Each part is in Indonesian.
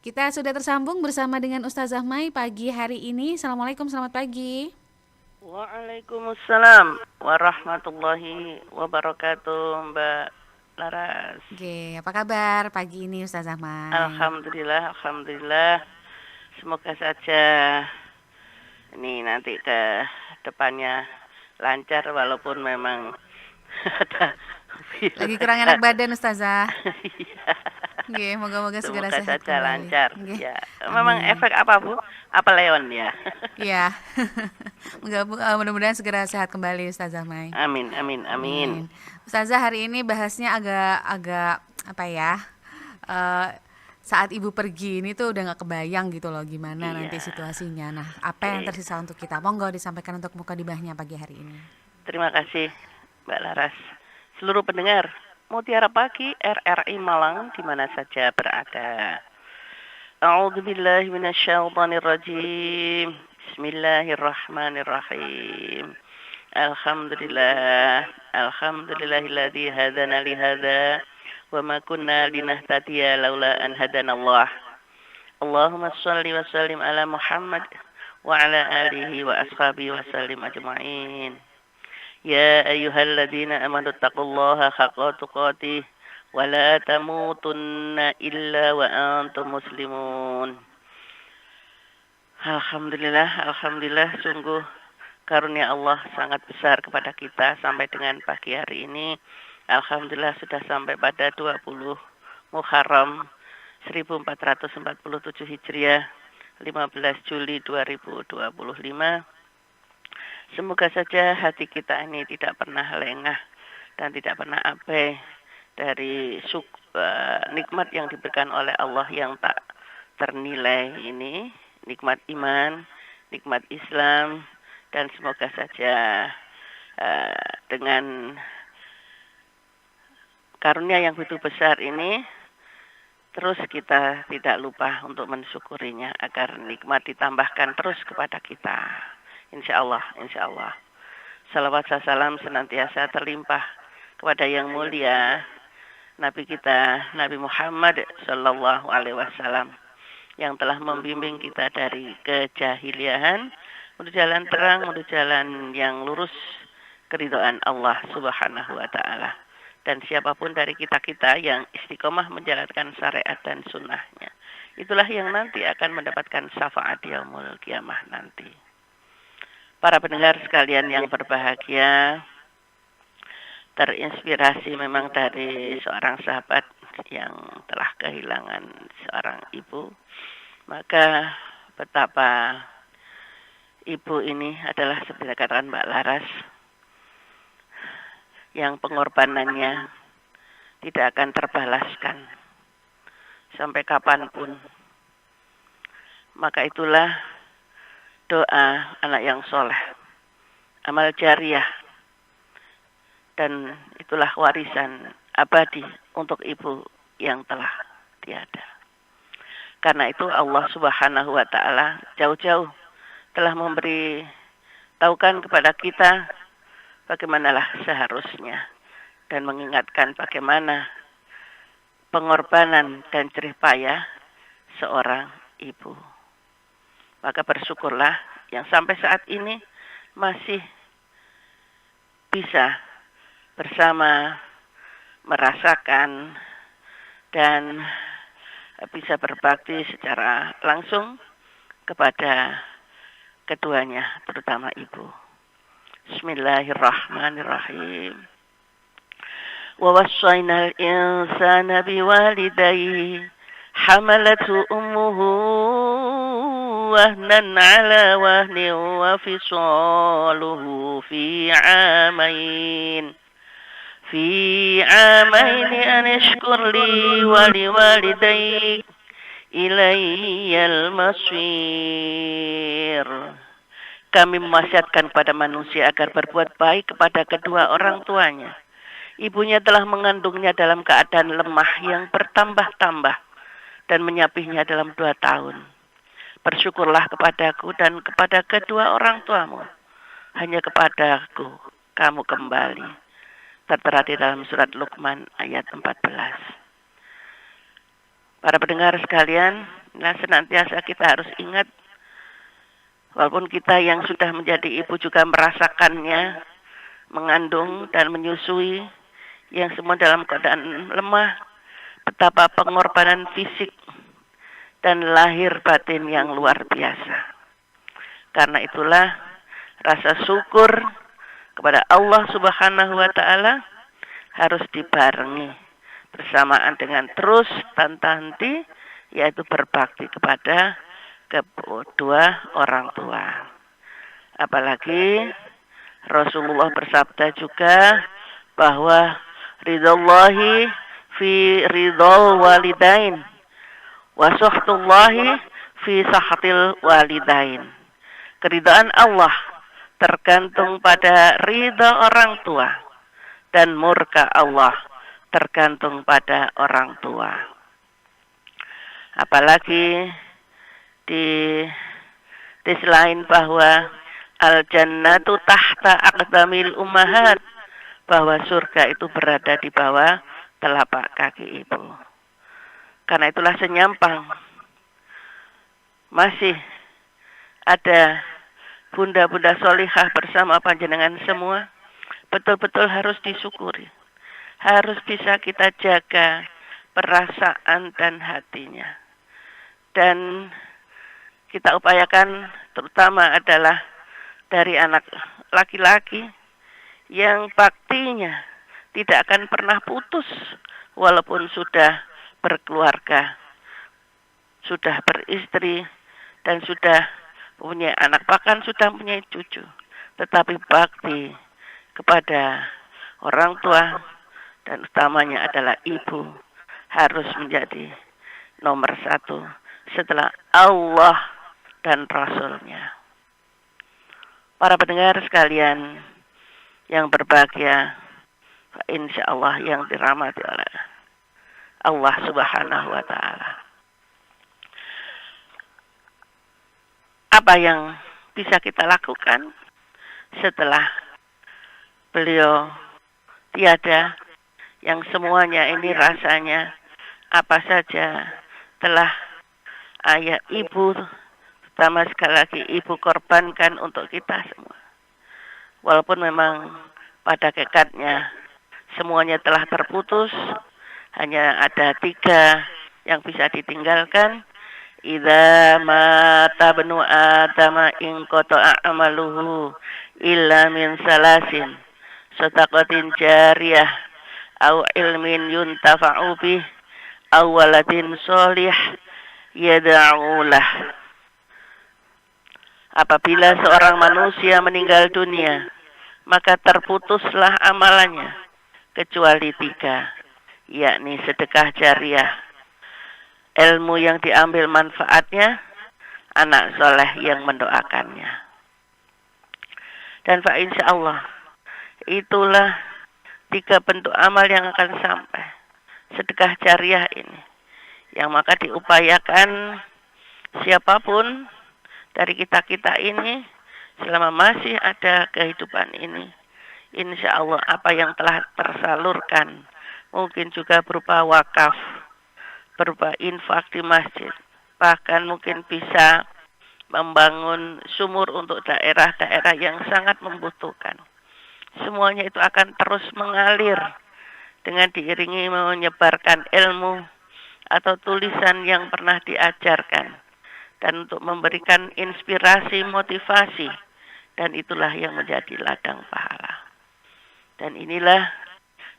Kita sudah tersambung bersama dengan Ustazah Mai pagi hari ini. Assalamualaikum, selamat pagi. Waalaikumsalam warahmatullahi wabarakatuh, Mbak Laras. Oke, apa kabar pagi ini Ustazah Mai? Alhamdulillah, alhamdulillah. Semoga saja ini nanti ke depannya lancar walaupun memang ada Lagi virus. kurang enak badan Ustazah. Iya, Oke, moga-moga segera semoga sehat saja kembali. lancar. Oke, Ya, memang amin. efek apa, Bu? Apa leon ya? Iya, mudah-mudahan segera sehat kembali Ustazah Mai. Amin, amin, amin. Amin. Ustazah hari ini bahasnya agak apa ya? eh, Saat ibu pergi ini tuh udah nggak kebayang gitu loh gimana nanti Iya. situasinya. Nah, apa yang Oke. tersisa untuk kita? Monggo disampaikan untuk mukadimahnya pagi hari ini. Terima kasih, Mbak Laras. Seluruh pendengar, Mutiara Pagi RRI Malang di mana saja berada. A'udzu billahi minasyaitonir rajim. Bismillahirrahmanirrahim. Alhamdulillah, alhamdulillahilladzi hadana li hadza wa ma kunna linahtadiya laula an hadanallah. Allahumma shalli wa sallim ala Muhammad wa ala alihi wa ashabihi wa sallim ajma'in. يا أيها الذين آمنوا اتقوا الله حق تقاته ولا تموتن إلا وأنتم مسلمون. Alhamdulillah, alhamdulillah, sungguh karunia Allah sangat besar kepada kita sampai dengan pagi hari ini. Alhamdulillah sudah sampai pada 20 Muharram 1447 Hijriah 15 Juli 2025. Semoga saja hati kita ini tidak pernah lengah dan tidak pernah abai dari nikmat yang diberikan oleh Allah yang tak ternilai ini, nikmat iman, nikmat Islam, dan semoga saja dengan karunia yang begitu besar ini terus kita tidak lupa untuk mensyukurinya agar nikmat ditambahkan terus kepada kita. Insya Allah, insya Allah. Salawat salam senantiasa terlimpah kepada yang mulia Nabi kita, Nabi Muhammad Sallallahu Alaihi Wasallam, yang telah membimbing kita dari kejahiliahan menuju jalan terang, menuju jalan yang lurus, keridhaan Allah Subhanahu Wa Taala. Dan siapapun dari kita-kita yang istiqomah menjalankan syariat dan sunnahnya, itulah yang nanti akan mendapatkan syafaat yaumul kiamah nanti. Para pendengar sekalian yang berbahagia, terinspirasi memang dari seorang sahabat yang telah kehilangan seorang ibu. Maka betapa ibu ini adalah seperti katakan Mbak Laras, yang pengorbanannya tidak akan terbalaskan sampai kapanpun. Maka itulah doa anak yang soleh, amal jariah, dan itulah warisan abadi untuk ibu yang telah tiada. Karena itu Allah Subhanahu Wa Taala jauh-jauh telah memberi tahukan kepada kita bagaimanalah seharusnya dan mengingatkan bagaimana pengorbanan dan jerih payah seorang ibu. Maka bersyukurlah yang sampai saat ini masih bisa bersama merasakan dan bisa berbakti secara langsung kepada keduanya, terutama ibu. Bismillahirrahmanirrahim. Wa wassaynal insana biwalidayhi hamalatu ummuhu wahnan ala wahnin wa fisaluhu fi amain an ishkur li wa liwalidayk ilayyal masir. Kami mewasiatkan pada manusia agar berbuat baik kepada kedua orang tuanya. Ibunya telah mengandungnya dalam keadaan lemah yang bertambah-tambah dan menyapihnya dalam 2 tahun. Bersyukurlah kepadaku dan kepada kedua orang tuamu. Hanya kepadaku kamu kembali. Tertera di dalam surat Luqman ayat 14. Para pendengar sekalian, Nah, senantiasa kita harus ingat, walaupun kita yang sudah menjadi ibu juga merasakannya, mengandung dan menyusui, yang semua dalam keadaan lemah, betapa pengorbanan fisik dan lahir batin yang luar biasa. Karena itulah rasa syukur kepada Allah Subhanahu wa Ta'ala harus dibarengi bersamaan dengan terus tanpa henti, yaitu berbakti kepada kedua orang tua. Apalagi Rasulullah bersabda juga bahwa ridallahi fi ridal walidain wa suhtullahi fi sahtil walidain. Keridhaan Allah tergantung pada ridha orang tua, dan murka Allah tergantung pada orang tua. Apalagi di sisi lain bahwa al-jannatu tahta aqdamil ummahat, bahwa surga itu berada di bawah telapak kaki ibu. Karena itulah senyampang masih ada bunda-bunda solihah bersama panjenengan semua, betul-betul harus disyukuri. Harus bisa kita jaga perasaan dan hatinya. Dan kita upayakan terutama adalah dari anak laki-laki yang baktinya tidak akan pernah putus walaupun sudah berkeluarga, sudah beristri, dan sudah punya anak, bahkan sudah punya cucu. Tetapi bakti kepada orang tua dan utamanya adalah ibu harus menjadi nomor satu setelah Allah dan Rasulnya. Para pendengar sekalian yang berbahagia, insya Allah yang dirahmati oleh Allah Subhanahu wa Ta'ala. Apa yang bisa kita lakukan setelah beliau tiada, yang semuanya ini rasanya apa saja telah ayah ibu, terutama sekali lagi ibu, korbankan untuk kita semua. Walaupun memang pada hakikatnya semuanya telah terputus, hanya ada 3 yang bisa ditinggalkan. Idza mata bnu adama in qata'a amaluhu illa min salasin sadaqatin jariyah au ilmin yuntafa'u bih aw waladin sholih yad'u lah. Apabila seorang manusia meninggal dunia, maka terputuslah amalannya kecuali 3, yakni sedekah jariyah, ilmu yang diambil manfaatnya, anak soleh yang mendoakannya. Dan insya Allah itulah 3 bentuk amal yang akan sampai sedekah jariyah ini, yang maka diupayakan siapapun dari kita-kita ini selama masih ada kehidupan ini, insya Allah apa yang telah tersalurkan, mungkin juga berupa wakaf, berupa infak di masjid, bahkan mungkin bisa membangun sumur untuk daerah-daerah yang sangat membutuhkan. Semuanya itu akan terus mengalir dengan diiringi menyebarkan ilmu atau tulisan yang pernah diajarkan, dan untuk memberikan inspirasi, motivasi, dan itulah yang menjadi ladang pahala. Dan inilah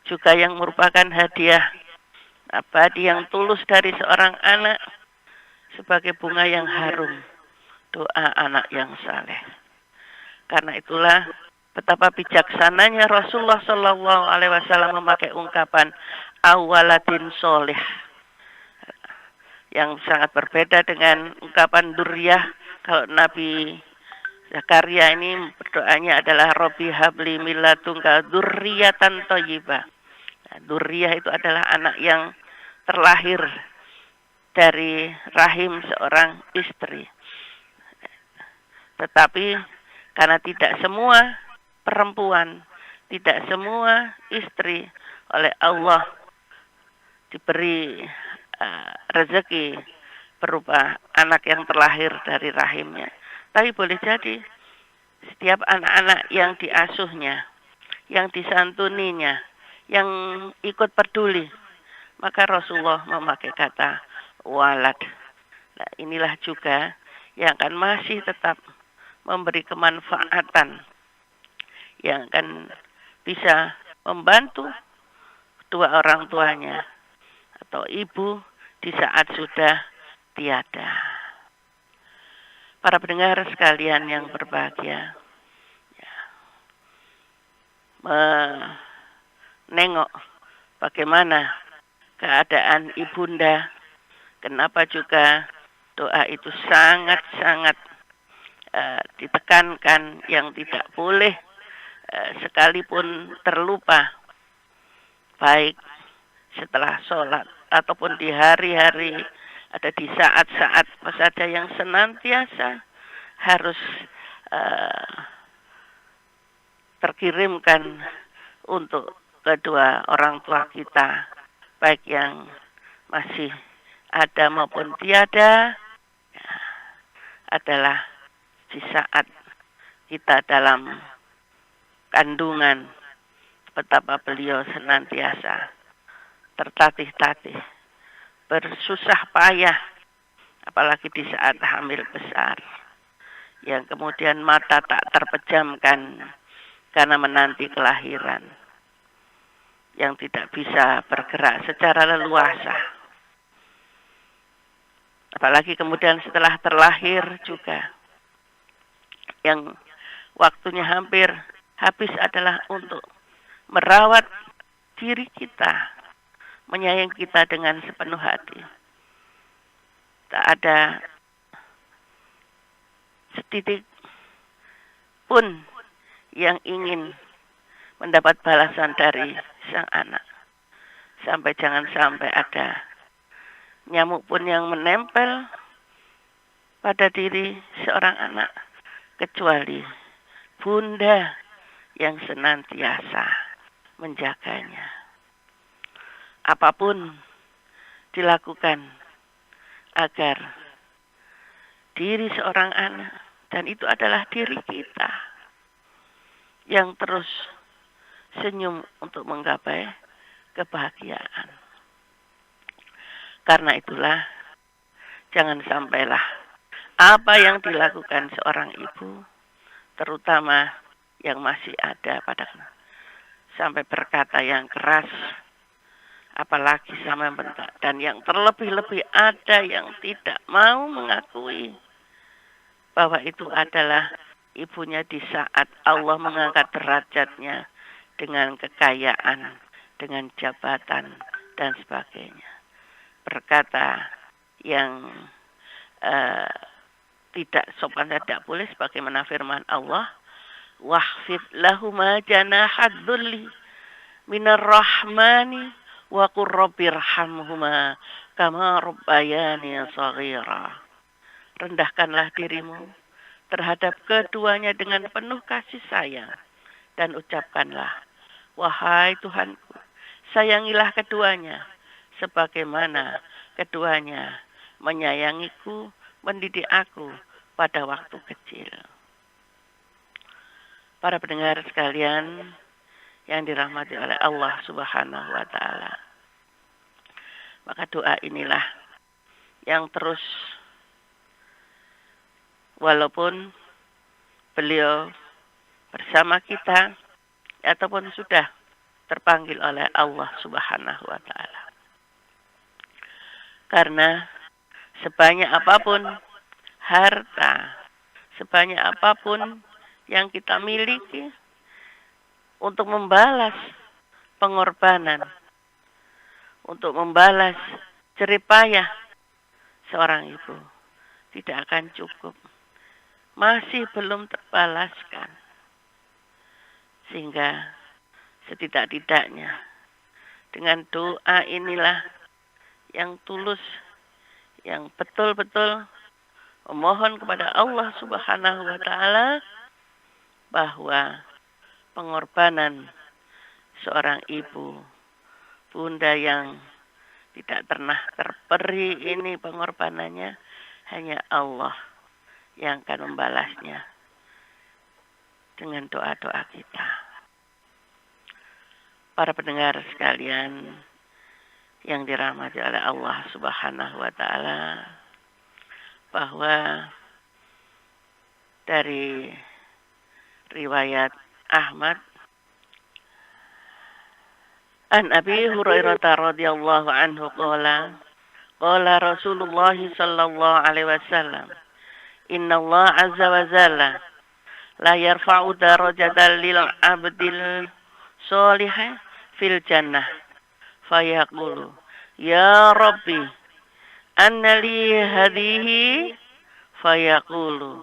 juga yang merupakan hadiah abadi yang tulus dari seorang anak sebagai bunga yang harum, doa anak yang saleh. Karena itulah betapa bijaksananya Rasulullah Shallallahu Alaihi Wasallam memakai ungkapan awaladin soleh, yang sangat berbeda dengan ungkapan duriyah. Kalau Nabi Zakaria ini berdoanya adalah Robbi habli milladunka dzurriyyatan thayyibah. Nah, duriyah itu adalah anak yang terlahir dari rahim seorang istri. Tetapi karena tidak semua perempuan, tidak semua istri oleh Allah diberi rezeki berupa anak yang terlahir dari rahimnya, tapi boleh jadi setiap anak-anak yang diasuhnya, yang disantuninya, yang ikut peduli, maka Rasulullah memakai kata walad. Nah, inilah juga yang akan masih tetap memberi kemanfaatan, yang akan bisa membantu kedua orang tuanya atau ibu di saat sudah tiada. Para pendengar sekalian yang berbahagia, menengok bagaimana keadaan ibunda, kenapa juga doa itu sangat-sangat ditekankan, yang tidak boleh sekalipun terlupa, baik setelah sholat ataupun di hari-hari, ada di saat-saat apa saja yang senantiasa harus terkirimkan untuk kedua orang tua kita, baik yang masih ada maupun tiada, adalah di saat kita dalam kandungan, betapa beliau senantiasa tertatih-tatih, bersusah payah, apalagi di saat hamil besar, yang kemudian mata tak terpejamkan karena menanti kelahiran, yang tidak bisa bergerak secara leluasa. Apalagi kemudian setelah terlahir juga, yang waktunya hampir habis adalah untuk merawat diri kita, menyayangi kita dengan sepenuh hati. Tak ada setitik pun yang ingin mendapat balasan dari sang anak. Sampai jangan sampai ada nyamuk pun yang menempel pada diri seorang anak, kecuali bunda yang senantiasa menjaganya. Apapun dilakukan agar diri seorang anak, dan itu adalah diri kita, yang terus senyum untuk menggapai kebahagiaan. Karena itulah, jangan sampailah apa yang dilakukan seorang ibu, terutama yang masih ada pada sampai berkata yang keras, apalagi sama bentak, dan yang terlebih-lebih ada yang tidak mau mengakui bahwa itu adalah ibunya di saat Allah mengangkat derajatnya dengan kekayaan, dengan jabatan, dan sebagainya. Berkata yang tidak sopan, tidak boleh, sebagaimana firman Allah, wahfid lahuma janahad dhulli minar rahmani wa qur rabbirhamhuma kama rabbayani shaghira. Rendahkanlah dirimu terhadap keduanya dengan penuh kasih sayang, dan ucapkanlah, wahai Tuhanku, sayangilah keduanya sebagaimana keduanya menyayangiku, mendidik aku pada waktu kecil. Para pendengar sekalian yang dirahmati oleh Allah Subhanahu wa Ta'ala, maka doa inilah yang terus, walaupun beliau bersama kita ataupun sudah terpanggil oleh Allah Subhanahu wa Ta'ala. Karena sebanyak apapun harta, sebanyak apapun yang kita miliki, untuk membalas pengorbanan, untuk membalas jerih payah seorang ibu, tidak akan cukup. Masih belum terbalaskan. Sehingga setidak-tidaknya dengan doa inilah yang tulus, yang betul-betul memohon kepada Allah Subhanahu wa Ta'ala bahwa pengorbanan seorang ibu, bunda yang tidak pernah terperi ini pengorbanannya, hanya Allah yang akan membalasnya dengan doa-doa kita. Para pendengar sekalian yang dirahmati oleh Allah Subhanahu wa taala, bahwa dari riwayat Ahmad an Abi Hurairah radhiyallahu anhu qala Rasulullah sallallahu alaihi wasallam, inna Allah azza wa jalla la yarfa'u darajatan lil 'abdil sholih fil jannah fayaqulu ya rabbi anna li hadhihi fayaqulu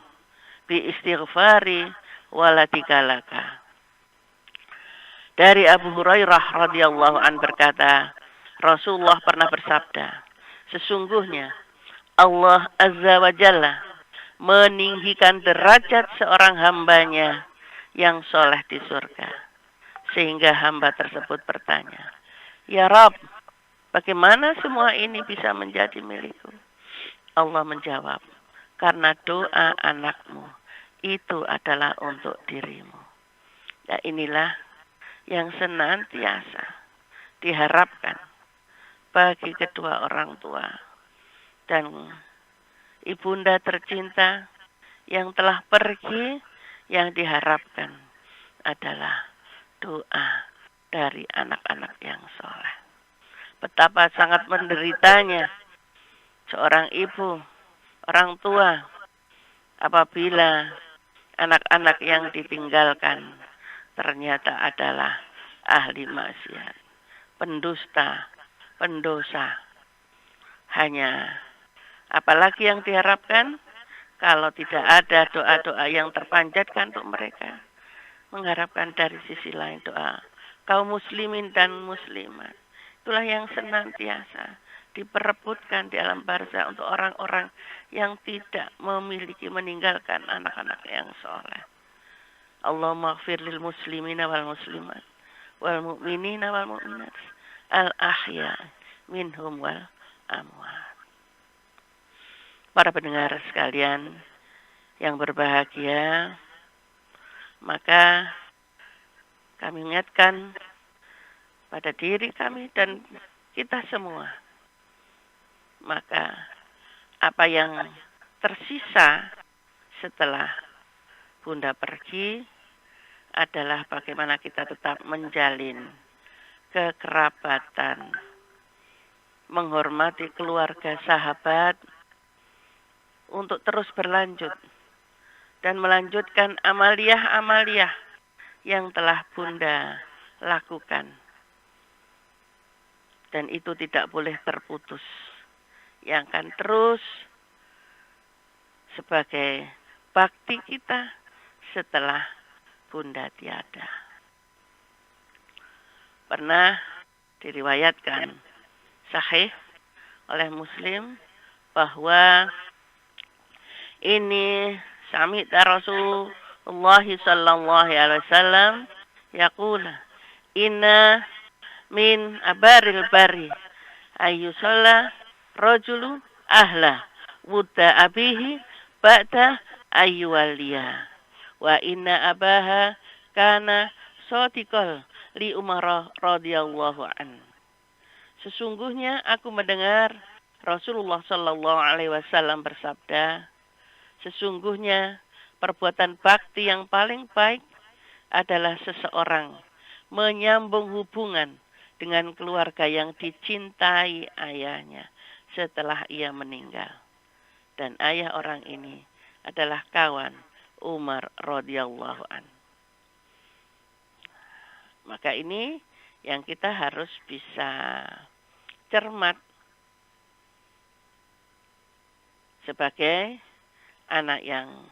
bi istighfari walatika laka. Dari Abu Hurairah radhiyallahu an berkata, Rasulullah pernah bersabda, sesungguhnya Allah azza wa jalla meninggikan derajat seorang hambanya yang soleh di surga. Sehingga hamba tersebut bertanya, ya Rabb, bagaimana semua ini bisa menjadi milikku? Allah menjawab, karena doa anakmu itu adalah untuk dirimu. Ya, inilah yang senantiasa diharapkan bagi kedua orang tua dan ibunda tercinta yang telah pergi, yang diharapkan adalah doa dari anak-anak yang soleh. Betapa sangat menderitanya seorang ibu, orang tua, apabila anak-anak yang ditinggalkan ternyata adalah ahli maksiat, pendusta, pendosa. Hanya apalagi yang diharapkan kalau tidak ada doa-doa yang terpanjatkan untuk mereka. Mengharapkan dari sisi lain doa kaum muslimin dan muslimat. Itulah yang senantiasa diperebutkan di alam barzah untuk orang-orang yang tidak memiliki, meninggalkan anak-anak yang soleh. Allahumma ighfir lil muslimina wal muslimat wal mu'minina wal mu'minat al ahya minhum wal amwat. Para pendengar sekalian yang berbahagia, maka kami ingatkan pada diri kami dan kita semua, maka apa yang tersisa setelah Bunda pergi adalah bagaimana kita tetap menjalin kekerabatan, menghormati keluarga sahabat untuk terus berlanjut dan melanjutkan amaliyah-amaliyah yang telah Bunda lakukan. Dan itu tidak boleh terputus. Yang akan terus sebagai bakti kita setelah Bunda tiada. Pernah diriwayatkan sahih oleh Muslim bahwa ini sami'ta Rasulullah sallallahu alaihi wasallam yaqul inna min abaril bari ayyusalla rajulu ahla wudda abihi ba'da ayyuwaliya wa inna abaha kana sadiqal li Umar radhiyallahu an. Sesungguhnya aku mendengar Rasulullah sallallahu alaihi wasallam bersabda, sesungguhnya perbuatan bakti yang paling baik adalah seseorang menyambung hubungan dengan keluarga yang dicintai ayahnya setelah ia meninggal. Dan ayah orang ini adalah kawan Umar radhiyallahu an. Maka ini yang kita harus bisa cermat sebagai anak yang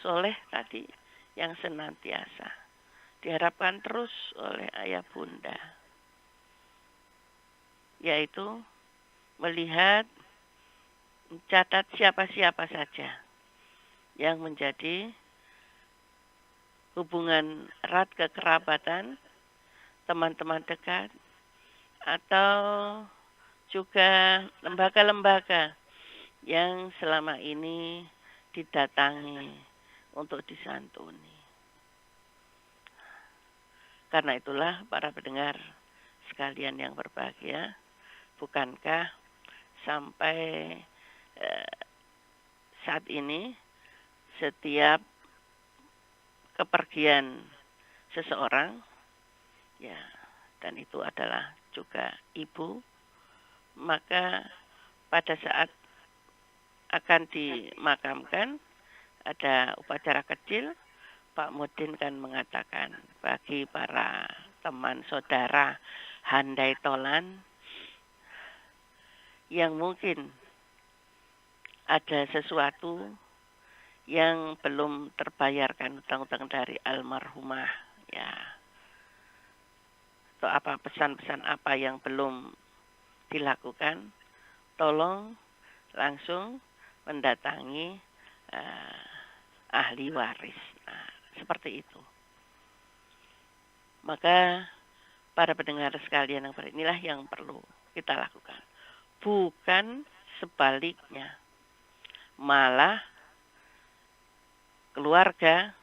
soleh tadi, yang senantiasa diharapkan terus oleh ayah bunda, yaitu melihat, mencatat siapa-siapa saja yang menjadi hubungan erat kekerabatan, teman-teman dekat, atau juga lembaga-lembaga yang selama ini didatangi untuk disantuni. Karena itulah para pendengar sekalian yang berbahagia, bukankah sampai saat ini setiap kepergian seseorang, ya, dan itu adalah juga ibu, maka pada saat akan dimakamkan ada upacara kecil, Pak Mudin kan mengatakan bagi para teman saudara handai tolan yang mungkin ada sesuatu yang belum terbayarkan utang-utang dari almarhumah, ya, atau apa pesan-pesan apa yang belum dilakukan, tolong langsung mendatangi ahli waris. Nah, seperti itu. Maka para pendengar sekalian yang inilah yang perlu kita lakukan. Bukan sebaliknya. Malah keluarga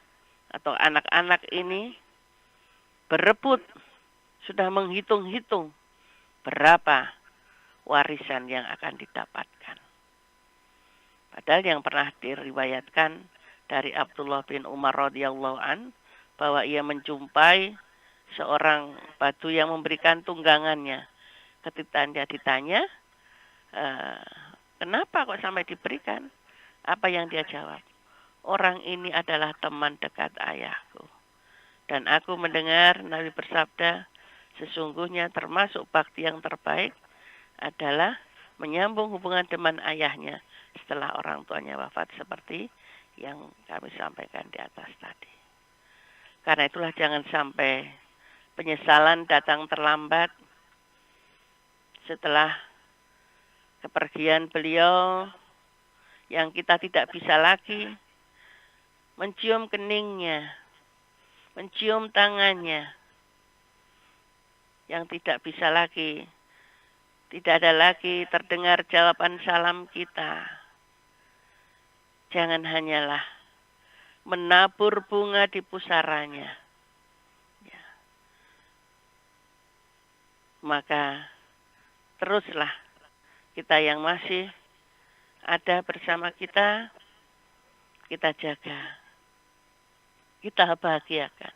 atau anak-anak ini berebut, sudah menghitung-hitung berapa warisan yang akan didapatkan. Padahal yang pernah diriwayatkan dari Abdullah bin Umar radhiyallahu an bahwa ia menjumpai seorang batu yang memberikan tunggangannya. Ketika dia ditanya, kenapa kok sampai diberikan? Apa yang dia jawab? Orang ini adalah teman dekat ayahku. Dan aku mendengar Nabi bersabda, sesungguhnya termasuk bakti yang terbaik adalah menyambung hubungan teman ayahnya setelah orang tuanya wafat, seperti yang kami sampaikan di atas tadi. Karena itulah jangan sampai penyesalan datang terlambat setelah kepergian beliau, yang kita tidak bisa lagi mencium keningnya, mencium tangannya, yang tidak bisa lagi, tidak ada lagi terdengar jawaban salam kita. Jangan hanyalah menabur bunga di pusaranya. Ya. Maka teruslah kita yang masih ada bersama kita jaga, kita bahagiakan,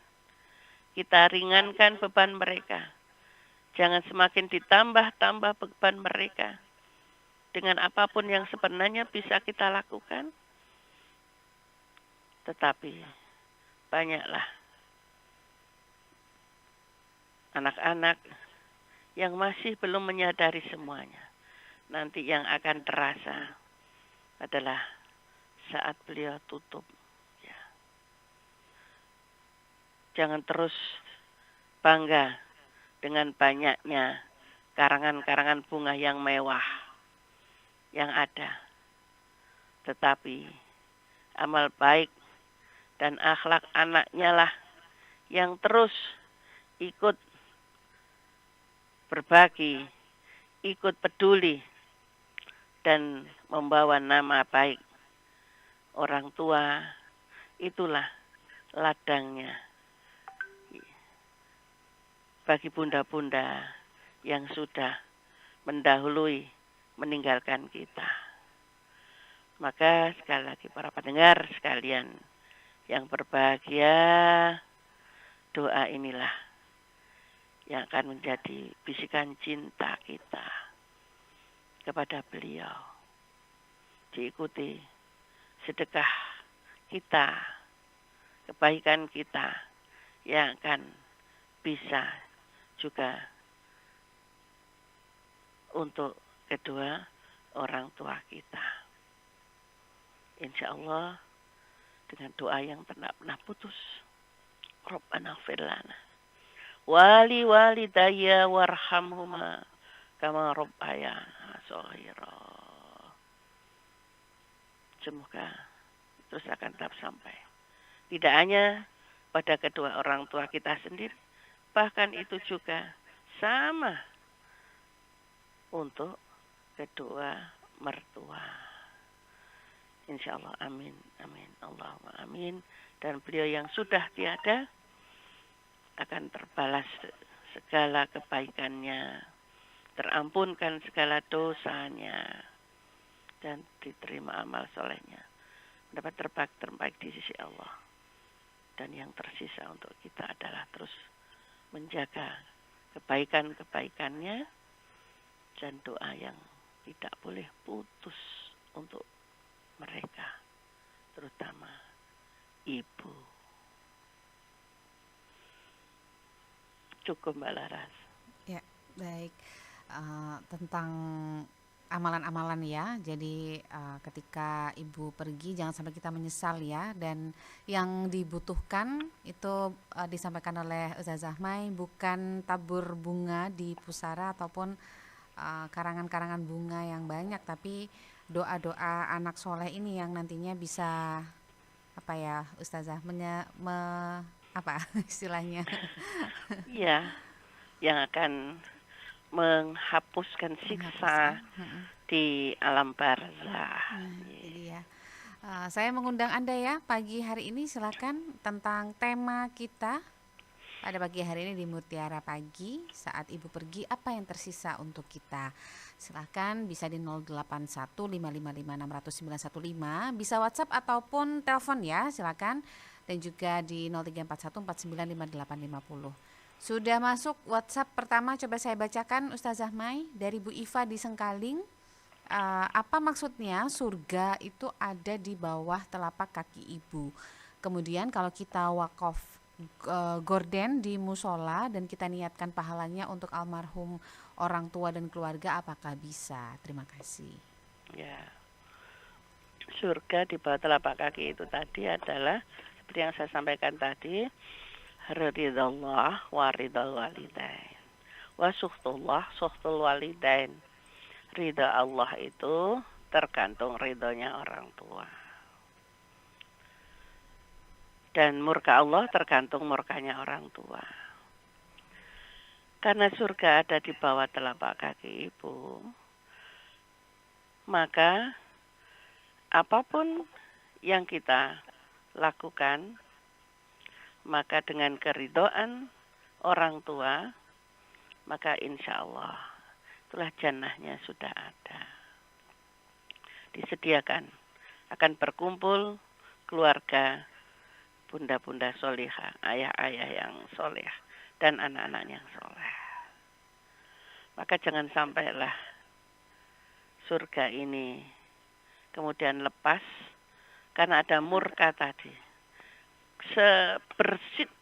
kita ringankan beban mereka. Jangan semakin ditambah-tambah beban mereka dengan apapun yang sebenarnya bisa kita lakukan. Tetapi banyaklah anak-anak yang masih belum menyadari semuanya. Nanti yang akan terasa adalah saat beliau tutup. Ya. Jangan terus bangga dengan banyaknya karangan-karangan bunga yang mewah yang ada. Tetapi amal baik dan akhlak anaknya lah yang terus ikut berbagi, ikut peduli, dan membawa nama baik orang tua. Itulah ladangnya bagi bunda-bunda yang sudah mendahului meninggalkan kita. Maka sekali lagi para pendengar sekalian yang berbahagia, doa inilah yang akan menjadi bisikan cinta kita kepada beliau. Diikuti sedekah kita, kebaikan kita yang akan bisa juga untuk kedua orang tua kita. Insya Allah dengan doa yang tidak pernah putus. Rabbana ighfir lana wali walidayya warhamhuma kama rabbayana shaghira. Semoga terus akan tetap sampai. Tidak hanya pada kedua orang tua kita sendiri, bahkan itu juga sama untuk kedua mertua. Insya Allah, amin, amin, Allahumma amin. Dan beliau yang sudah tiada akan terbalas segala kebaikannya, terampunkan segala dosanya, dan diterima amal solehnya. Dapat terbaik di sisi Allah. Dan yang tersisa untuk kita adalah terus menjaga kebaikan-kebaikannya dan doa yang tidak boleh putus untuk mereka, terutama ibu. Cukup Mbak Laras. Ya, baik. Tentang amalan-amalan ya. Jadi ketika ibu pergi jangan sampai kita menyesal ya. Dan yang dibutuhkan itu disampaikan oleh Ustazah Mai bukan tabur bunga di pusara ataupun karangan-karangan bunga yang banyak, tapi doa-doa anak soleh ini yang nantinya bisa apa ya Ustazah apa istilahnya. Iya, yang akan menghapuskan siksa di alam barzah. Jadi ya, saya mengundang Anda ya pagi hari ini, silakan tentang tema kita pada pagi hari ini di Mutiara Pagi. Saat ibu pergi, apa yang tersisa untuk kita? Silakan bisa di 0815556915, bisa WhatsApp ataupun telepon ya, silakan. Dan juga di 0341495850. Sudah masuk WhatsApp pertama, coba saya bacakan Ustazah Mai dari Bu Iva di Sengkaling. Apa maksudnya surga itu ada di bawah telapak kaki ibu? Kemudian kalau kita wakaf gorden di musola dan kita niatkan pahalanya untuk almarhum orang tua dan keluarga, apakah bisa? Terima kasih. Ya, surga di bawah telapak kaki itu tadi adalah seperti yang saya sampaikan tadi, ridallah wa ridal walidain wa suhtullah suhtul walidain. Ridha Allah itu tergantung ridhonya orang tua, dan murka Allah tergantung murkanya orang tua. Karena surga ada di bawah telapak kaki ibu, maka apapun yang kita lakukan, maka dengan keridhaan orang tua, maka insya Allah itulah jannahnya sudah ada. Disediakan, akan berkumpul keluarga, bunda-bunda solihah, ayah-ayah yang soleh, dan anak-anak yang soleh. Maka jangan sampailah surga ini kemudian lepas karena ada murka tadi. Sebersit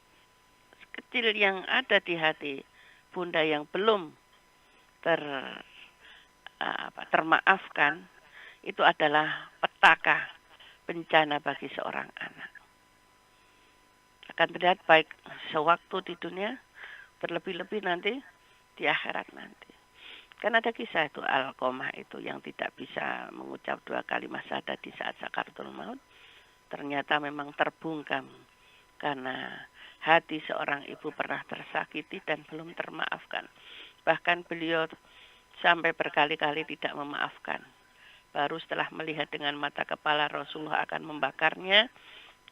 kecil yang ada di hati bunda yang belum termaafkan, itu adalah petaka bencana bagi seorang anak. Akan terlihat baik sewaktu di dunia, berlebih-lebih nanti di akhirat nanti. Kan ada kisah itu Alqamah itu yang tidak bisa mengucap 2 kalimat syahadat di saat sakaratul maut. Ternyata memang terbungkam karena hati seorang ibu pernah tersakiti dan belum termaafkan. Bahkan beliau sampai berkali-kali tidak memaafkan. Baru setelah melihat dengan mata kepala Rasulullah akan membakarnya,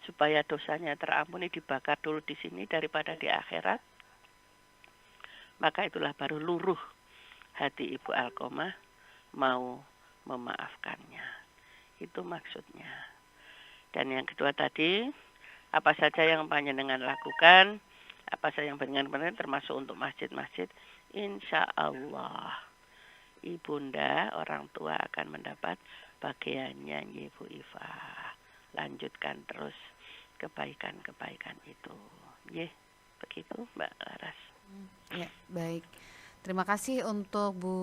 supaya dosanya terampuni, dibakar dulu di sini daripada di akhirat. Maka itulah baru luruh hati Ibu Alqamah mau memaafkannya. Itu maksudnya. Dan yang kedua tadi, apa saja yang panjenengan lakukan, apa saja yang benar-benar termasuk untuk masjid-masjid, insya Allah ibunda orang tua akan mendapat bagiannya Ibu Iva. Lanjutkan terus kebaikan-kebaikan itu. Begitu Mbak Laras. Ya, baik. Terima kasih untuk Bu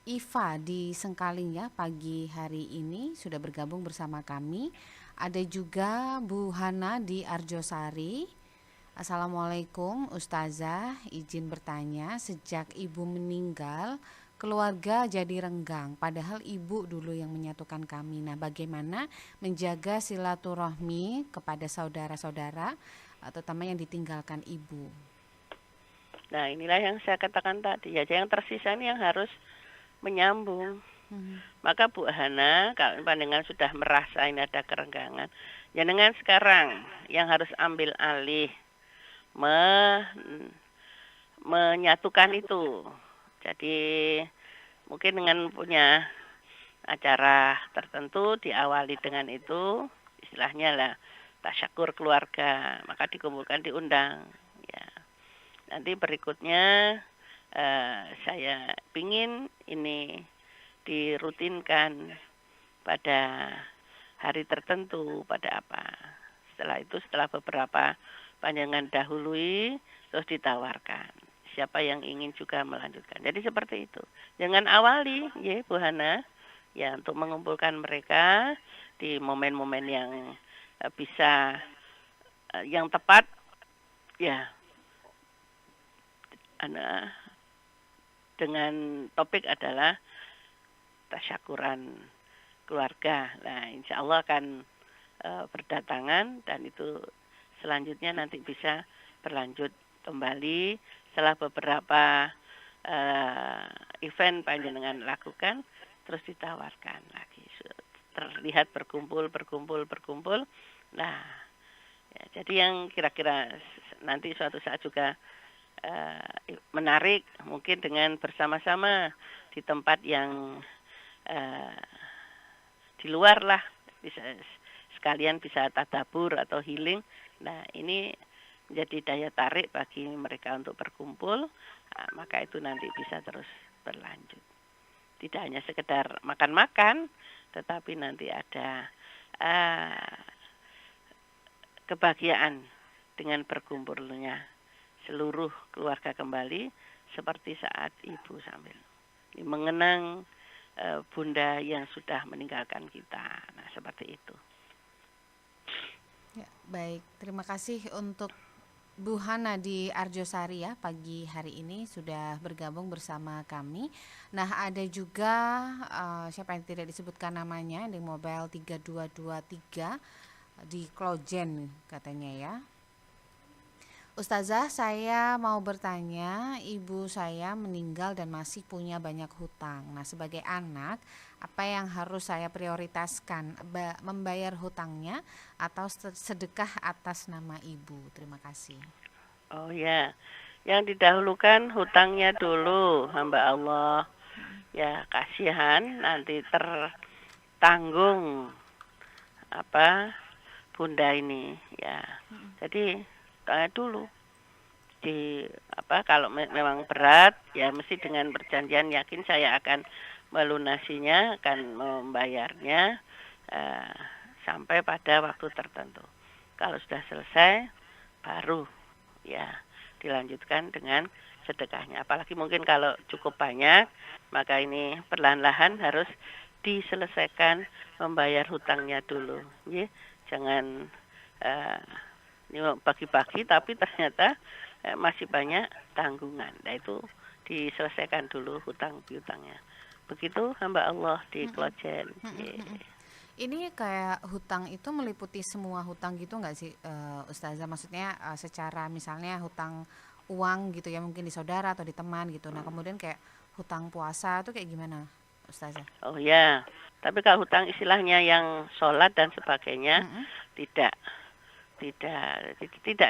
Iva di Sengkaling ya pagi hari ini sudah bergabung bersama kami. Ada juga Bu Hana di Arjosari. Assalamualaikum Ustazah, izin bertanya, sejak ibu meninggal keluarga jadi renggang, padahal ibu dulu yang menyatukan kami. Nah, bagaimana menjaga silaturahmi kepada saudara-saudara, terutama yang ditinggalkan ibu? Nah, inilah yang saya katakan tadi, ya yang tersisa ini yang harus menyambung. Maka Bu Hana, kalau panjenengan sudah merasa ini ada kerenggangan, jenengan sekarang yang harus ambil alih menyatukan itu. Jadi mungkin dengan punya acara tertentu diawali dengan itu, istilahnya lah tasyakur keluarga, maka dikumpulkan, diundang. Ya. Nanti berikutnya saya pingin ini dirutinkan pada hari tertentu, pada apa. Setelah itu, setelah beberapa panjangan dahului, terus ditawarkan. Siapa yang ingin juga melanjutkan. Jadi seperti itu. Jangan awali, ya Bu Hana, ya untuk mengumpulkan mereka di momen-momen yang bisa, yang tepat, ya, dengan topik adalah tasyakuran keluarga. Nah, insya Allah akan berdatangan dan itu selanjutnya nanti bisa berlanjut kembali setelah beberapa event panjenengan lakukan, terus ditawarkan lagi. Terlihat berkumpul. Nah, ya, jadi yang kira-kira nanti suatu saat juga menarik, mungkin dengan bersama-sama di tempat yang di luar lah, bisa sekalian bisa tadabur atau healing. Nah, ini menjadi daya tarik bagi mereka untuk berkumpul. Nah, maka itu nanti bisa terus berlanjut. Tidak hanya sekedar makan-makan, tetapi nanti ada kebahagiaan dengan berkumpulnya seluruh keluarga kembali seperti saat ibu sambil mengenang bunda yang sudah meninggalkan kita. Nah, seperti itu. Ya, baik. Terima kasih untuk Bu Hana di Arjosari ya, pagi hari ini sudah bergabung bersama kami. Nah, ada juga siapa yang tidak disebutkan namanya di mobile 3223 di Klojen katanya ya. Ustazah, saya mau bertanya, ibu saya meninggal dan masih punya banyak hutang. Nah, sebagai anak, apa yang harus saya prioritaskan? Membayar hutangnya atau sedekah atas nama ibu? Terima kasih. Oh ya, yang didahulukan hutangnya dulu, hamba Allah. Ya, kasihan nanti tertanggung bunda ini ya. Jadi tanya dulu kalau memang berat ya mesti dengan perjanjian, yakin saya akan melunasinya, akan membayarnya sampai pada waktu tertentu. Kalau sudah selesai baru ya dilanjutkan dengan sedekahnya. Apalagi mungkin kalau cukup banyak, maka ini perlahan-lahan harus diselesaikan membayar hutangnya dulu. Ya. Jangan ini bagi-bagi tapi ternyata masih banyak tanggungan. Nah, itu diselesaikan dulu hutang piutangnya. Begitu hamba Allah di Klojen. Ini kayak hutang itu meliputi semua hutang gitu nggak sih Ustazah? Maksudnya secara misalnya hutang uang gitu ya, mungkin di saudara atau di teman gitu. Nah, kemudian kayak hutang puasa itu kayak gimana Ustazah? Oh ya, tapi kalau hutang istilahnya yang sholat dan sebagainya tidak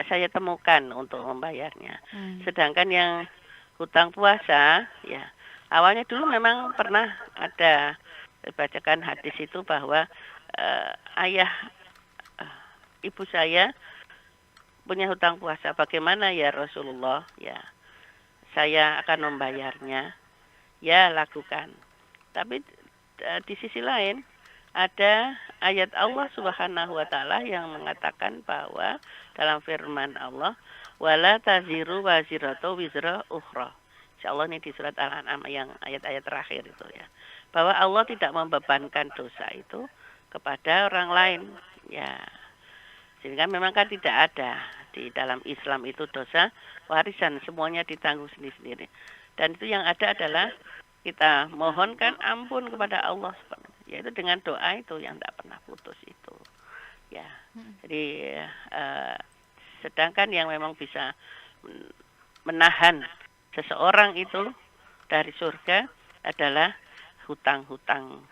saya temukan untuk membayarnya. Sedangkan yang hutang puasa ya awalnya dulu memang pernah ada bacakan hadis itu bahwa ayah ibu saya punya hutang puasa. Bagaimana ya Rasulullah? Ya, saya akan membayarnya. Ya, lakukan. Tapi di sisi lain ada ayat Allah Subhanahu wa taala yang mengatakan bahwa dalam firman Allah, wala taziru waziratu wizra ukhra. Insyaallah ini di surat Al-An'am yang ayat-ayat terakhir itu ya. Bahwa Allah tidak membebankan dosa itu kepada orang lain. Ya. Sehingga memang kan tidak ada di dalam Islam itu dosa warisan, semuanya ditanggung sendiri-sendiri. Dan itu yang ada adalah kita mohonkan ampun kepada Allah, yaitu dengan doa itu yang tidak pernah putus itu. Ya. Jadi sedangkan yang memang bisa menahan seseorang itu dari surga adalah hutang-hutang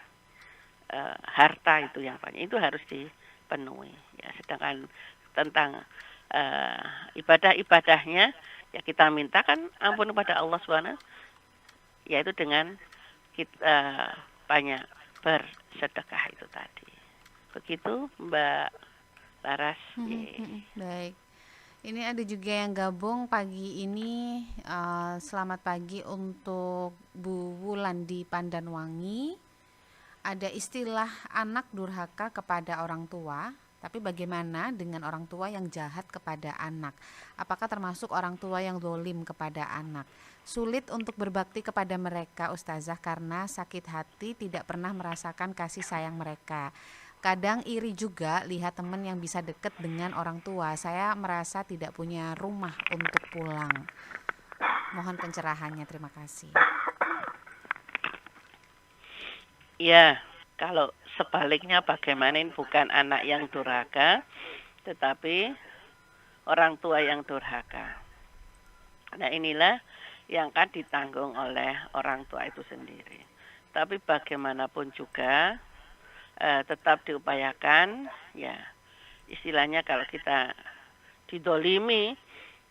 harta itu yang banyak itu harus dipenuhi. Ya, sedangkan tentang ibadah-ibadahnya ya kita mintakan ampun kepada Allah SWT, yaitu dengan kita banyak bersedekah itu tadi. Begitu Mbak Laras. Baik. Ini ada juga yang gabung pagi ini. Selamat pagi untuk Bu Wulan di Pandanwangi. Ada istilah anak durhaka kepada orang tua, tapi bagaimana dengan orang tua yang jahat kepada anak? Apakah termasuk orang tua yang zalim kepada anak? Sulit untuk berbakti kepada mereka, Ustazah, karena sakit hati tidak pernah merasakan kasih sayang mereka. Kadang iri juga lihat teman yang bisa deket dengan orang tua. Saya merasa tidak punya rumah untuk pulang. Mohon pencerahannya, terima kasih. Ya, kalau sebaliknya bagaimana, bukan anak yang durhaka, tetapi orang tua yang durhaka. Nah, inilah yang akan ditanggung oleh orang tua itu sendiri. Tapi bagaimanapun juga tetap diupayakan, ya istilahnya kalau kita didolimi,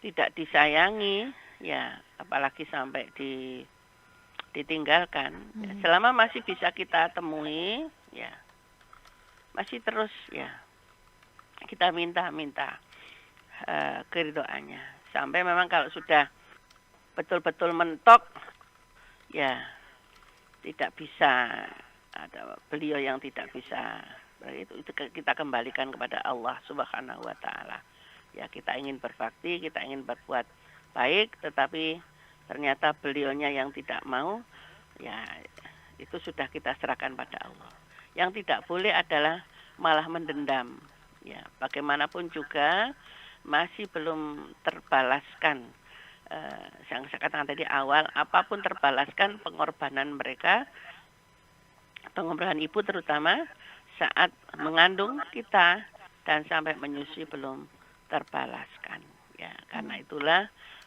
tidak disayangi, ya apalagi sampai ditinggalkan, ya, selama masih bisa kita temui, ya masih terus ya kita minta keridhoannya. Sampai memang kalau sudah betul-betul mentok, ya tidak bisa, ada beliau yang tidak bisa, itu kita kembalikan kepada Allah Subhanahu wa Ta'ala. Ya, kita ingin berbakti, kita ingin berbuat baik, tetapi ternyata beliaunya yang tidak mau, ya itu sudah kita serahkan pada Allah. Yang tidak boleh adalah malah mendendam. Ya, bagaimanapun juga masih belum terbalaskan. Yang saya katakan tadi awal, apapun terbalaskan pengorbanan mereka, pengorbanan ibu terutama saat mengandung kita dan sampai menyusui belum terbalaskan. Ya, karena itulah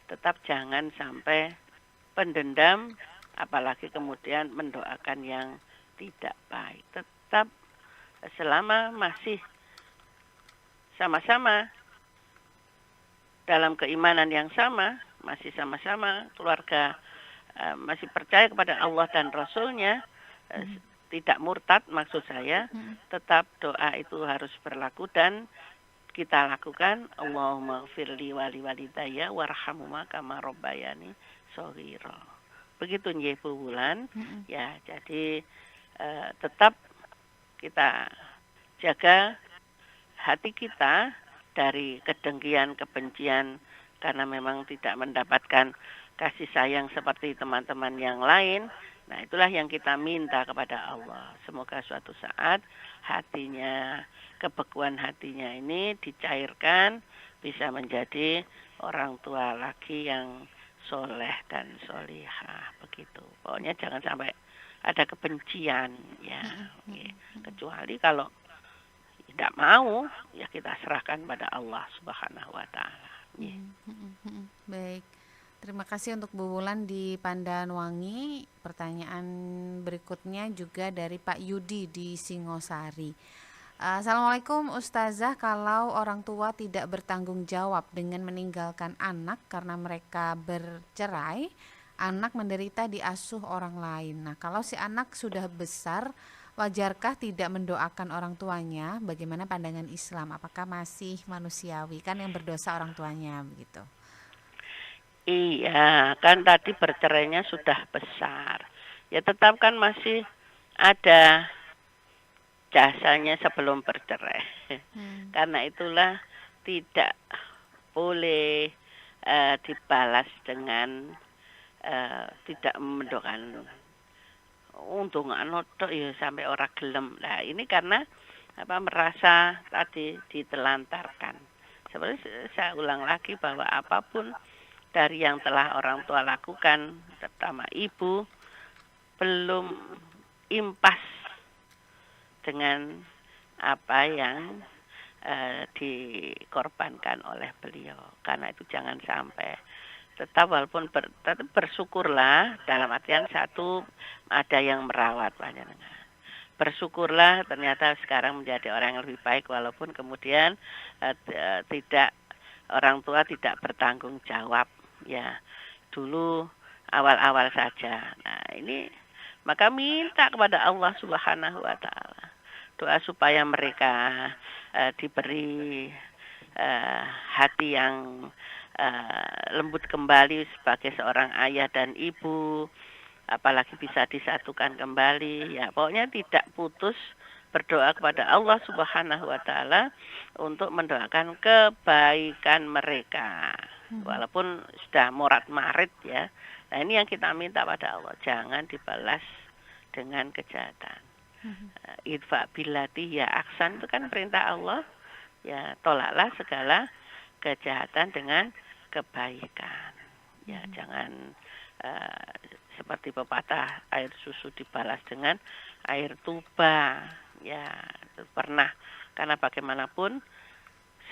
tetap jangan sampai pendendam, apalagi kemudian mendoakan yang tidak baik. Tetap selama masih sama-sama dalam keimanan yang sama, masih sama-sama keluarga, masih percaya kepada Allah dan Rasul-Nya, tidak murtad maksud saya, tetap doa itu harus berlaku dan kita lakukan. Allahumma gfirli wali walidayya warhamhuma kama rabbayani shaghira. Begitu nggih Bu Wulan. Ya, jadi tetap kita jaga hati kita dari kedengkian, kebencian, karena memang tidak mendapatkan kasih sayang seperti teman-teman yang lain. Nah, itulah yang kita minta kepada Allah. Semoga suatu saat hatinya, kebekuan hatinya ini dicairkan, bisa menjadi orang tua lagi yang soleh dan solihah. Begitu. Pokoknya jangan sampai ada kebencian, ya. Kecuali kalau tidak mau, ya kita serahkan pada Allah Subhanahu wa Ta'ala. Baik. Terima kasih untuk Bu Wulan di Pandanwangi. Pertanyaan berikutnya juga dari Pak Yudi di Singosari. Assalamualaikum Ustazah, kalau orang tua tidak bertanggung jawab dengan meninggalkan anak karena mereka bercerai, anak menderita diasuh orang lain. Nah, kalau si anak sudah besar, wajarkah tidak mendoakan orang tuanya? Bagaimana pandangan Islam? Apakah masih manusiawi? Kan yang berdosa orang tuanya begitu. Iya, kan tadi bercerainya sudah besar. Ya tetap kan masih ada jasanya sebelum bercerai. Karena itulah tidak boleh dibalas dengan tidak mendoakan untung anotok ya sampai orang gelem. Nah, ini karena merasa tadi ditelantarkan. Seperti saya ulang lagi bahwa apapun dari yang telah orang tua lakukan, terutama ibu, belum impas dengan apa yang dikorbankan oleh beliau. Karena itu jangan sampai tetap walaupun tetap bersyukurlah, dalam artian satu ada yang merawat panjenengan. Bersyukurlah ternyata sekarang menjadi orang yang lebih baik walaupun kemudian tidak, orang tua tidak bertanggung jawab ya. Dulu awal-awal saja. Nah, ini maka minta kepada Allah Subhanahu wa taala doa supaya mereka diberi hati yang lembut kembali sebagai seorang ayah dan ibu, apalagi bisa disatukan kembali ya. Pokoknya tidak putus berdoa kepada Allah Subhanahu wa taala untuk mendoakan kebaikan mereka. Walaupun sudah morat-marit ya. Nah, ini yang kita minta pada Allah, jangan dibalas dengan kejahatan. Idfa billati ya aksan, itu kan perintah Allah. Ya, tolaklah segala kejahatan dengan kebaikan. Ya, jangan seperti pepatah, air susu dibalas dengan air tuba. Ya, itu pernah, karena bagaimanapun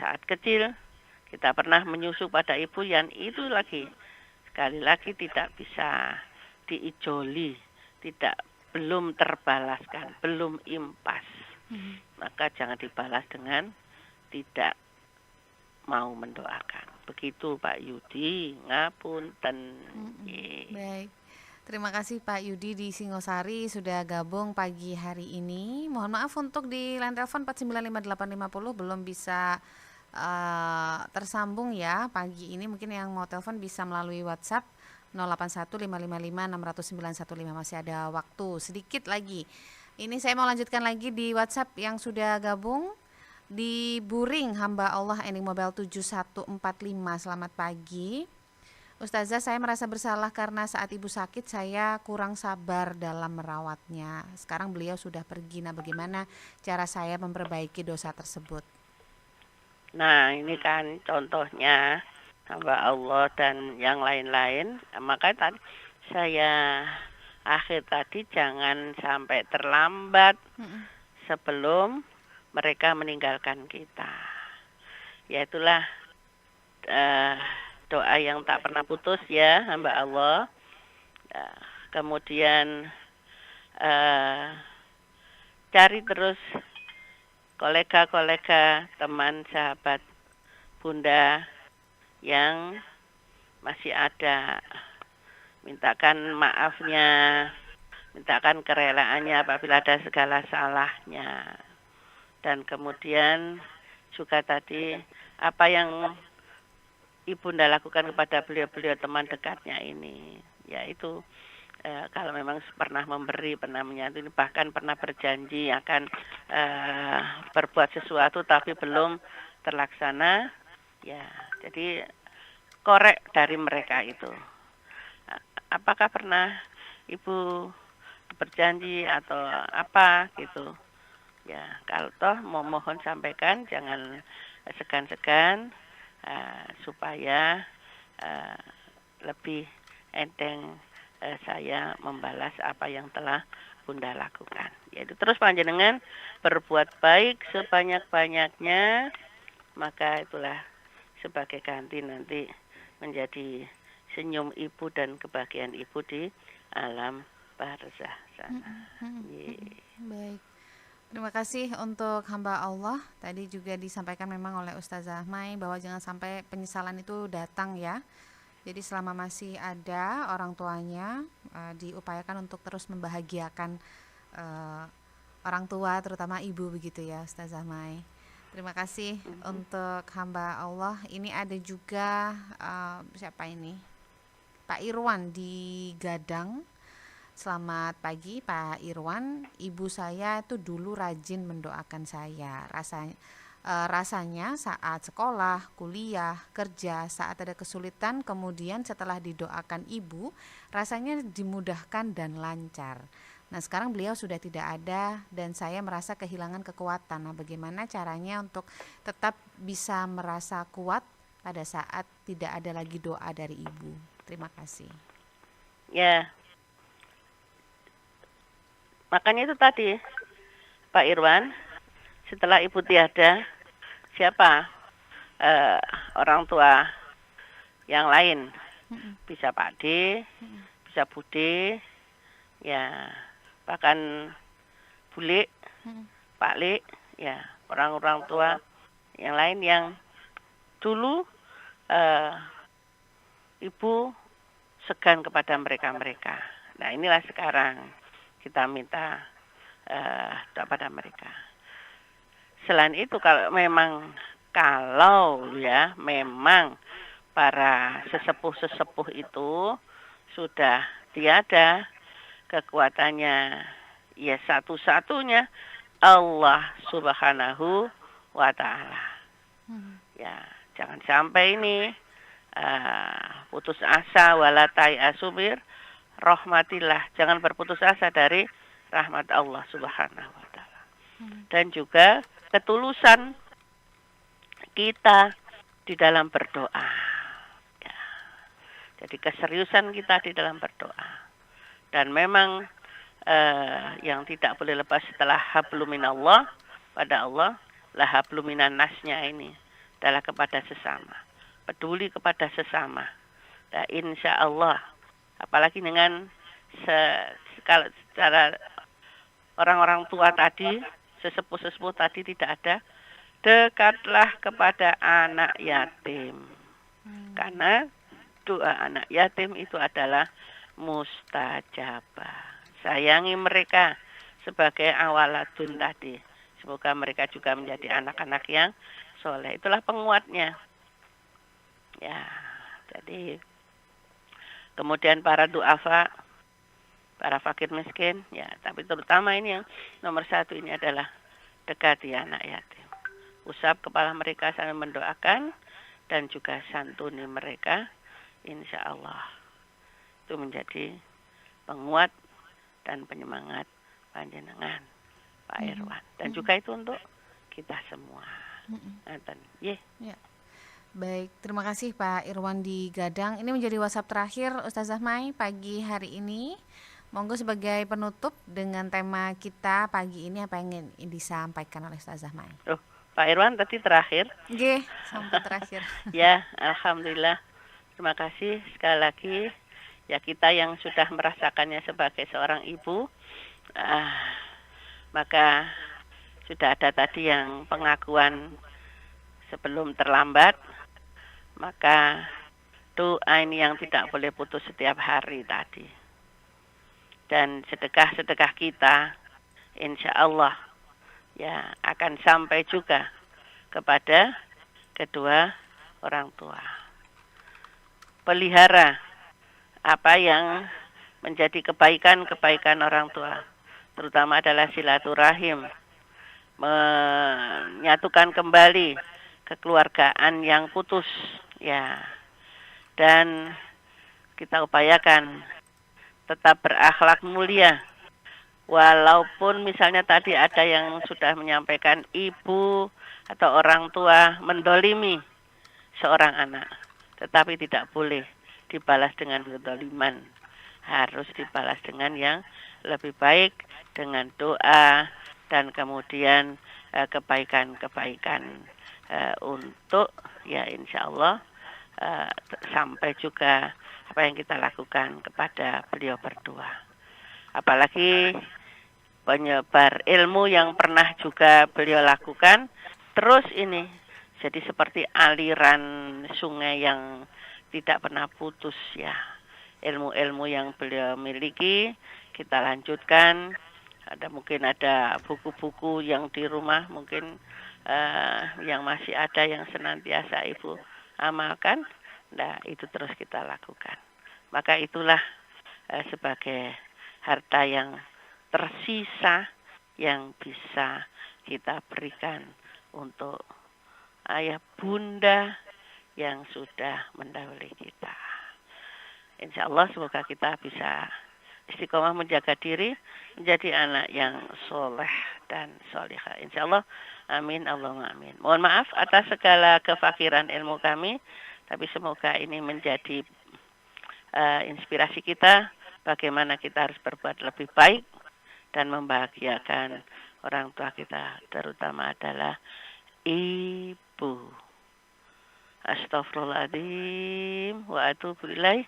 saat kecil kita pernah menyusu pada ibu yang itu lagi sekali lagi tidak bisa diijoli, belum terbalaskan, belum impas. Maka jangan dibalas dengan tidak mau mendoakan. Begitu Pak Yudi, ngapunten. Baik. Terima kasih Pak Yudi di Singosari sudah gabung pagi hari ini. Mohon maaf untuk di line telepon 4955850 belum bisa tersambung ya pagi ini. Mungkin yang mau telepon bisa melalui WhatsApp 081555600915. Masih ada waktu sedikit lagi. Ini saya mau lanjutkan lagi di WhatsApp yang sudah gabung. Di Buring, hamba Allah ending mobile 7145. Selamat pagi Ustazah, saya merasa bersalah karena saat ibu sakit saya kurang sabar dalam merawatnya. Sekarang beliau sudah pergi. Nah, bagaimana cara saya memperbaiki dosa tersebut? Nah, ini kan contohnya hamba Allah dan yang lain-lain. Maka tadi saya tadi jangan sampai terlambat sebelum mereka meninggalkan kita. Yaitulah doa yang tak pernah putus ya hamba Allah. Kemudian cari terus kolega-kolega, teman, sahabat, bunda yang masih ada. Mintakan maafnya, mintakan kerelaannya apabila ada segala salahnya. Dan kemudian juga tadi apa yang ibunda lakukan kepada beliau-beliau teman dekatnya ini, yaitu kalau memang pernah memberi, pernah menyantuni, bahkan pernah berjanji akan berbuat sesuatu tapi belum terlaksana, ya jadi korek dari mereka itu. Apakah pernah ibu berjanji atau apa gitu? Ya, kalau toh mau mohon sampaikan, jangan segan-segan supaya lebih enteng saya membalas apa yang telah bunda lakukan. Yaitu terus panjenengan berbuat baik sebanyak-banyaknya, maka itulah sebagai ganti nanti menjadi senyum ibu dan kebahagiaan ibu di alam barzah sana. Baik. Terima kasih untuk hamba Allah. Tadi juga disampaikan memang oleh Ustazah Mai bahwa jangan sampai penyesalan itu datang ya. Jadi selama masih ada orang tuanya, diupayakan untuk terus membahagiakan orang tua, terutama ibu begitu ya Ustazah Mai. Terima kasih untuk hamba Allah. Ini ada juga siapa ini? Pak Irwan di Gadang. Selamat pagi Pak Irwan, ibu saya itu dulu rajin mendoakan saya. Rasanya saat sekolah, kuliah, kerja, saat ada kesulitan, kemudian setelah didoakan ibu, rasanya dimudahkan dan lancar. Nah sekarang beliau sudah tidak ada dan saya merasa kehilangan kekuatan. Nah bagaimana caranya untuk tetap bisa merasa kuat pada saat tidak ada lagi doa dari ibu? Terima kasih. Ya. Makanya itu tadi, Pak Irwan, setelah ibu tiada, siapa orang tua yang lain bisa Pak D, bisa Bude, ya bahkan Bule, Pak Le, ya orang-orang tua yang lain yang dulu Ibu segan kepada mereka-mereka. Nah inilah sekarang kita minta doa pada mereka. Selain itu kalau ya memang para sesepuh-sesepuh itu sudah tiada, kekuatannya ya satu-satunya Allah Subhanahu wa Ta'ala. Ya, jangan sampai ini putus asa wala asubir rahmatillah. Jangan berputus asa dari rahmat Allah Subhanahu wa Ta'ala. Dan juga ketulusan kita di dalam berdoa. Ya. Jadi keseriusan kita di dalam berdoa. Dan memang yang tidak boleh lepas setelah habluminallah pada Allah, lah habluminan nasnya ini adalah kepada sesama. Peduli kepada sesama. Dan insya Allah, apalagi dengan kalau secara orang-orang tua tadi, sesepuh-sesepuh tadi tidak ada, dekatlah kepada anak yatim. Karena doa anak yatim itu adalah mustajabah. Sayangi mereka sebagai awaladun tadi. Semoga mereka juga menjadi anak-anak yang soleh. Itulah penguatnya. Ya, jadi kemudian para duafa, para fakir miskin, ya, tapi terutama ini yang nomor satu ini adalah dekati anak yatim. Usap kepala mereka sambil mendoakan dan juga santuni mereka, insya Allah itu menjadi penguat dan penyemangat panjenengan Pak Irwan. Dan juga itu untuk kita semua. Ya. Baik, terima kasih Pak Irwan di Gadang. Ini menjadi WhatsApp terakhir Ustazah Mai pagi hari ini. Monggo sebagai penutup dengan tema kita pagi ini apa yang ingin disampaikan oleh Ustazah Mai. Pak Irwan tadi terakhir. Oke, sampai terakhir. Ya, alhamdulillah. Terima kasih sekali lagi. Ya kita yang sudah merasakannya sebagai seorang ibu, maka sudah ada tadi yang pengakuan sebelum terlambat, maka doa ini yang tidak boleh putus setiap hari tadi. Dan sedekah-sedekah kita, insya Allah, ya akan sampai juga kepada kedua orang tua. Pelihara apa yang menjadi kebaikan-kebaikan orang tua, terutama adalah silaturahim, menyatukan kembali kekeluargaan yang putus, ya. Dan kita upayakan tetap berakhlak mulia. Walaupun misalnya tadi ada yang sudah menyampaikan ibu atau orang tua mendolimi seorang anak, tetapi tidak boleh dibalas dengan kedoliman. Harus dibalas dengan yang lebih baik, dengan doa dan kemudian kebaikan-kebaikan untuk ya insya Allah sampai juga apa yang kita lakukan kepada beliau berdua. Apalagi penyebar ilmu yang pernah juga beliau lakukan, terus ini jadi seperti aliran sungai yang tidak pernah putus ya. Ilmu-ilmu yang beliau miliki kita lanjutkan. Mungkin ada buku-buku yang di rumah mungkin yang masih ada yang senantiasa ibu amalkan. Nah itu terus kita lakukan. Maka itulah sebagai harta yang tersisa yang bisa kita berikan untuk ayah bunda yang sudah mendahului kita. Insya Allah semoga kita bisa istiqomah menjaga diri, menjadi anak yang soleh dan solihah. Insya Allah, amin, Allahumma amin. Mohon maaf atas segala kefakiran ilmu kami, tapi semoga ini menjadi inspirasi kita, bagaimana kita harus berbuat lebih baik dan membahagiakan orang tua kita, terutama adalah ibu. Astaghfirullahaladzim wa atubu ilaih.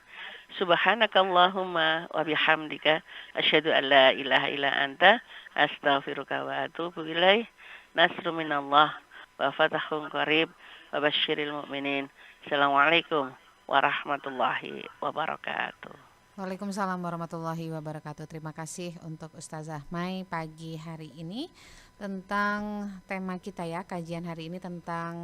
Subhanakallahumma wa bihamdika asyhadu an la ilaha illa anta astaghfiruka wa atubu ilaih. Nasru minallah wa fatahun qarib wa basyiril mu'minin. Assalamualaikum warahmatullahi wabarakatuh. Waalaikumsalam warahmatullahi wabarakatuh. Terima kasih untuk Ustazah Mai pagi hari ini tentang tema kita ya, kajian hari ini tentang